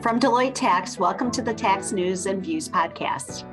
From Deloitte Tax, welcome to the Tax News and Views podcast.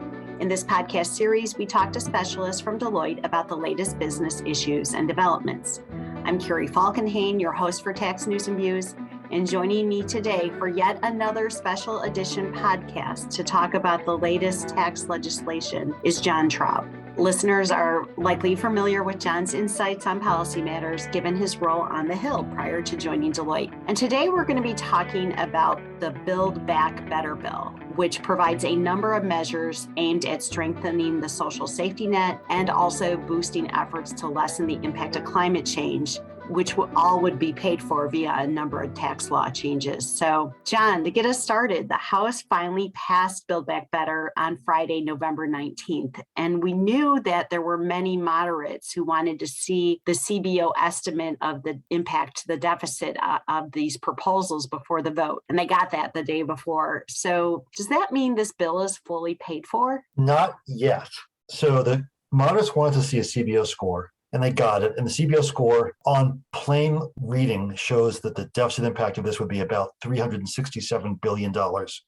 In this podcast series, we talk to specialists from Deloitte about the latest business issues and developments. I'm Carrie Falkenhayn, your host for Tax News and Views, and joining me today for yet another special edition podcast to talk about the latest tax legislation is Jon Traub. Listeners are likely familiar with Jon's insights on policy matters, given his role on the Hill prior to joining Deloitte. And today we're going to be talking about the Build Back Better bill, which provides a number of measures aimed at strengthening the social safety net and also boosting efforts to lessen the impact of climate change, which all would be paid for via a number of tax law changes. So, Jon, to get us started, the House finally passed Build Back Better on Friday, November 19th. And we knew that there were many moderates who wanted to see the CBO estimate of the impact to the deficit of these proposals before the vote. And they got that the day before. So does that mean this bill is fully paid for? Not yet. So the moderates wanted to see a CBO score, and they got it. And the CBO score on plain reading shows that the deficit impact of this would be about $367 billion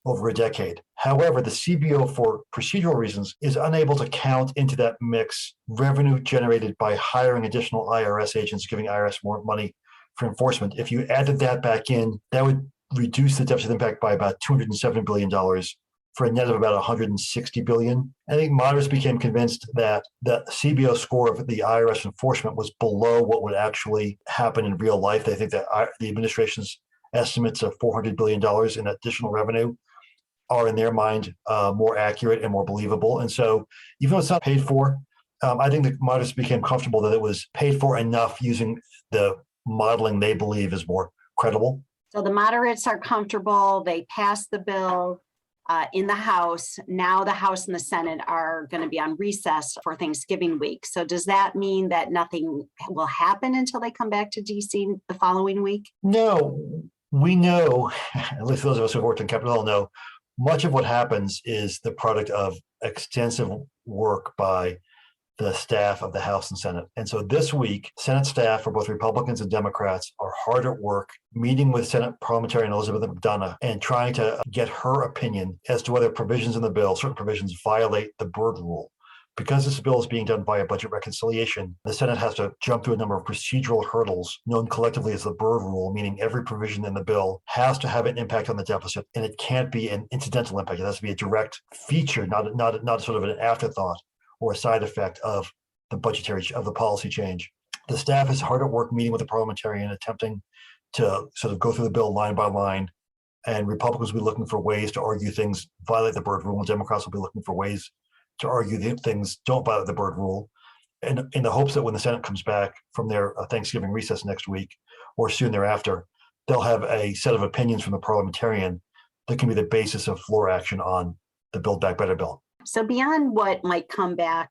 over a decade. However, the CBO, for procedural reasons, is unable to count into that mix revenue generated by hiring additional IRS agents, giving IRS more money for enforcement. If you added that back in, that would reduce the deficit impact by about $207 billion. For a net of about $160 billion. I think moderates became convinced that the CBO score of the IRS enforcement was below what would actually happen in real life. They think that the administration's estimates of $400 billion in additional revenue are, in their mind, more accurate and more believable. And so even though it's not paid for, I think the moderates became comfortable that it was paid for enough using the modeling they believe is more credible. So the moderates are comfortable. They passed the bill in the House. Now the House and the Senate are going to be on recess for Thanksgiving week. So does that mean that nothing will happen until they come back to DC the following week? No, we know, at least those of us who have worked in Capitol Hill know, much of what happens is the product of extensive work by the staff of the House and Senate. And so this week, Senate staff for both Republicans and Democrats are hard at work meeting with Senate parliamentarian Elizabeth McDonough and trying to get her opinion as to whether provisions in the bill, certain provisions, violate the Byrd rule. Because this bill is being done via budget reconciliation, the Senate has to jump through a number of procedural hurdles known collectively as the Byrd rule, meaning every provision in the bill has to have an impact on the deficit, and it can't be an incidental impact. It has to be a direct feature, not sort of an afterthought or a side effect of the policy change. The staff is hard at work meeting with the parliamentarian, attempting to sort of go through the bill line by line, and Republicans will be looking for ways to argue things violate the Byrd rule, and Democrats will be looking for ways to argue that things don't violate the Byrd rule, and in the hopes that when the Senate comes back from their Thanksgiving recess next week or soon thereafter, they'll have a set of opinions from the parliamentarian that can be the basis of floor action on the Build Back Better bill. So beyond what might come back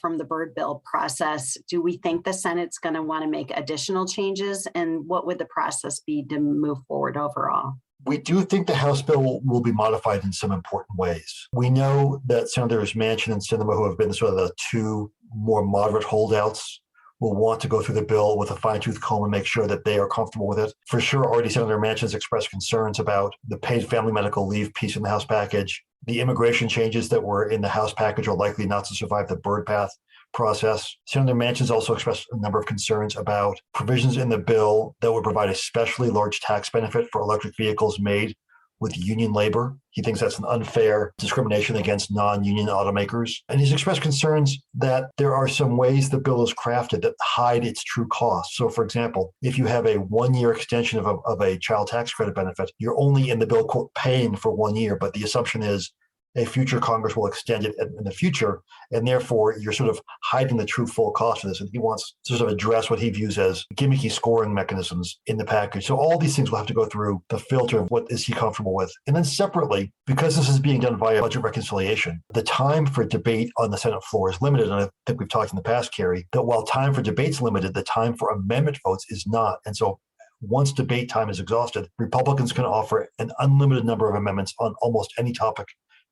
from the Byrd bill process, do we think the Senate's going to want to make additional changes? And what would the process be to move forward overall? We do think the House bill will be modified in some important ways. We know that Senators Manchin and Sinema, who have been sort of the two more moderate holdouts, will want to go through the bill with a fine-tooth comb and make sure that they are comfortable with it. For sure, already Senator Manchin has expressed concerns about the paid family medical leave piece in the House package. The immigration changes that were in the House package are likely not to survive the Byrd path process. Senator Manchin has also expressed a number of concerns about provisions in the bill that would provide especially large tax benefit for electric vehicles made with union labor. He thinks that's an unfair discrimination against non-union automakers. And he's expressed concerns that there are some ways the bill is crafted that hide its true cost. So for example, if you have a 1-year extension of a child tax credit benefit, you're only in the bill, quote, paying for 1 year, but the assumption is a future Congress will extend it in the future, and therefore you're sort of hiding the true full cost of this. And he wants to sort of address what he views as gimmicky scoring mechanisms in the package. So all these things will have to go through the filter of what is he comfortable with. And then separately, because this is being done via budget reconciliation, the time for debate on the Senate floor is limited. And I think we've talked in the past, Carrie, that while time for debate's limited, the time for amendment votes is not. And so once debate time is exhausted, Republicans can offer an unlimited number of amendments on almost any topic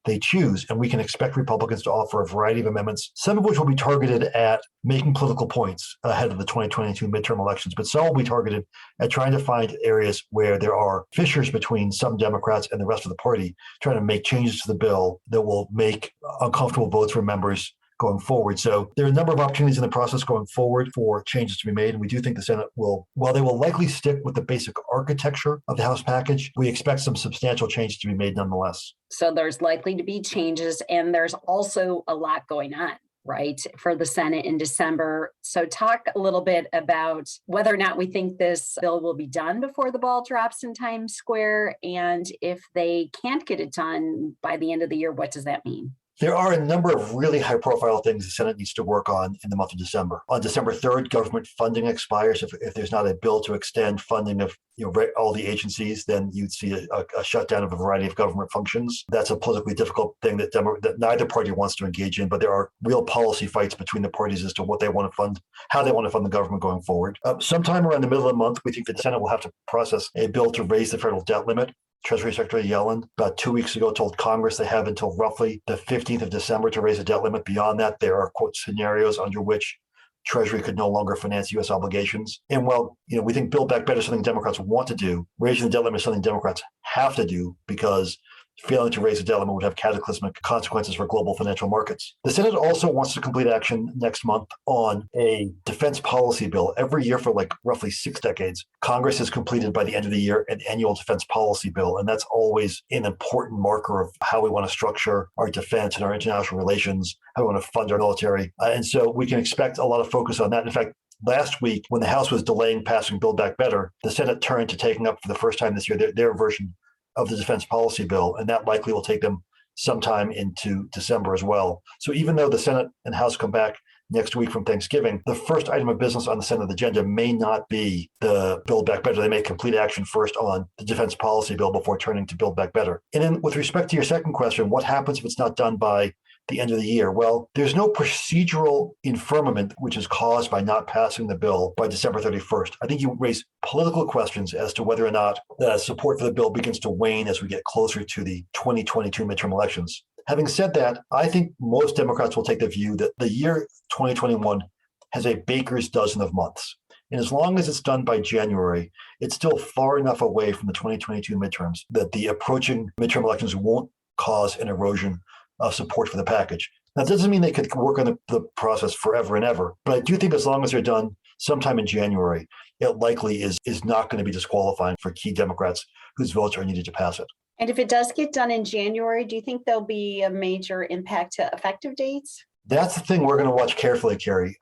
they choose. And we can expect Republicans to offer a variety of amendments, some of which will be targeted at making political points ahead of the 2022 midterm elections, but some will be targeted at trying to find areas where there are fissures between some Democrats and the rest of the party, trying to make changes to the bill that will make uncomfortable votes for members going forward. So there are a number of opportunities in the process going forward for changes to be made. And we do think the Senate will, while they will likely stick with the basic architecture of the House package, we expect some substantial changes to be made nonetheless. So there's likely to be changes, and there's also a lot going on, right, for the Senate in December. So talk a little bit about whether or not we think this bill will be done before the ball drops in Times Square. And if they can't get it done by the end of the year, what does that mean? There are a number of really high-profile things the Senate needs to work on in the month of December. On December 3rd, government funding expires. If there's not a bill to extend funding of all the agencies, then you'd see a shutdown of a variety of government functions. That's a politically difficult thing that neither party wants to engage in, but there are real policy fights between the parties as to what they want to fund, how they want to fund the government going forward. Sometime around the middle of the month, we think that the Senate will have to process a bill to raise the federal debt limit. Treasury Secretary Yellen about 2 weeks ago told Congress they have until roughly the 15th of December to raise a debt limit. Beyond that, there are, quote, scenarios under which Treasury could no longer finance U.S. obligations. And while we think Build Back Better is something Democrats want to do, raising the debt limit is something Democrats have to do because failing to raise the debt limit would have cataclysmic consequences for global financial markets. The Senate also wants to complete action next month on a defense policy bill. Every year for roughly 6 decades, Congress has completed by the end of the year an annual defense policy bill. And that's always an important marker of how we want to structure our defense and our international relations, how we want to fund our military. And so we can expect a lot of focus on that. In fact, last week, when the House was delaying passing Build Back Better, the Senate turned to taking up for the first time this year their version of the defense policy bill, and that likely will take them sometime into December as well. So even though the Senate and House come back next week from Thanksgiving, the first item of business on the Senate agenda may not be the Build Back Better. They may complete action first on the defense policy bill before turning to Build Back Better. And then with respect to your second question, what happens if it's not done by the end of the year? Well, there's no procedural infirmament which is caused by not passing the bill by December 31st. I think you raise political questions as to whether or not the support for the bill begins to wane as we get closer to the 2022 midterm elections. Having said that, I think most Democrats will take the view that the year 2021 has a baker's dozen of months. And as long as it's done by January, it's still far enough away from the 2022 midterms that the approaching midterm elections won't cause an erosion of support for the package. Now, that doesn't mean they could work on the process forever and ever, but I do think as long as they're done sometime in January, it likely is not going to be disqualifying for key Democrats whose votes are needed to pass it. And if it does get done in January, do you think there'll be a major impact to effective dates? That's the thing we're going to watch carefully, Carrie.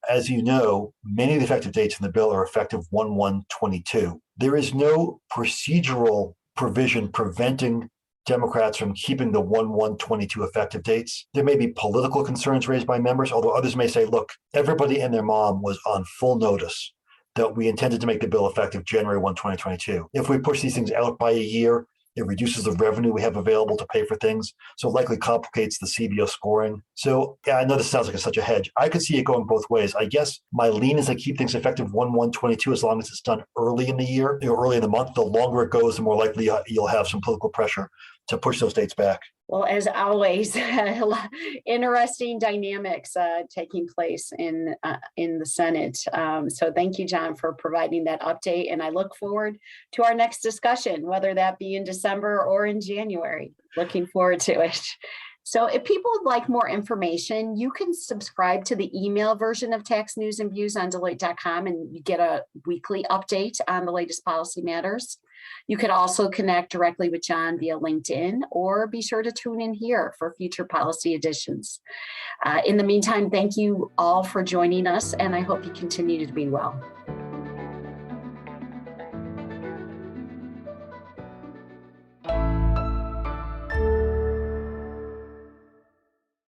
As you know, many of the effective dates in the bill are effective 1/1/22. There is no procedural provision preventing Democrats from keeping the 1/1/22 effective dates. There may be political concerns raised by members, although others may say, look, everybody and their mom was on full notice that we intended to make the bill effective January 1, 2022. If we push these things out by a year, it reduces the revenue we have available to pay for things, so it likely complicates the CBO scoring. So yeah, I know this sounds like such a hedge. I could see it going both ways. I guess my lean is to keep things effective 1/1/22 as long as it's done early in the year, early in the month. The longer it goes, the more likely you'll have some political pressure to push those dates back. Well, as always, interesting dynamics taking place in the Senate. So thank you, Jon, for providing that update. And I look forward to our next discussion, whether that be in December or in January. Looking forward to it. So if people would like more information, you can subscribe to the email version of Tax News and Views on Deloitte.com, and you get a weekly update on the latest policy matters. You could also connect directly with Jon via LinkedIn, or be sure to tune in here for future policy editions. In the meantime, thank you all for joining us, and I hope you continue to be well.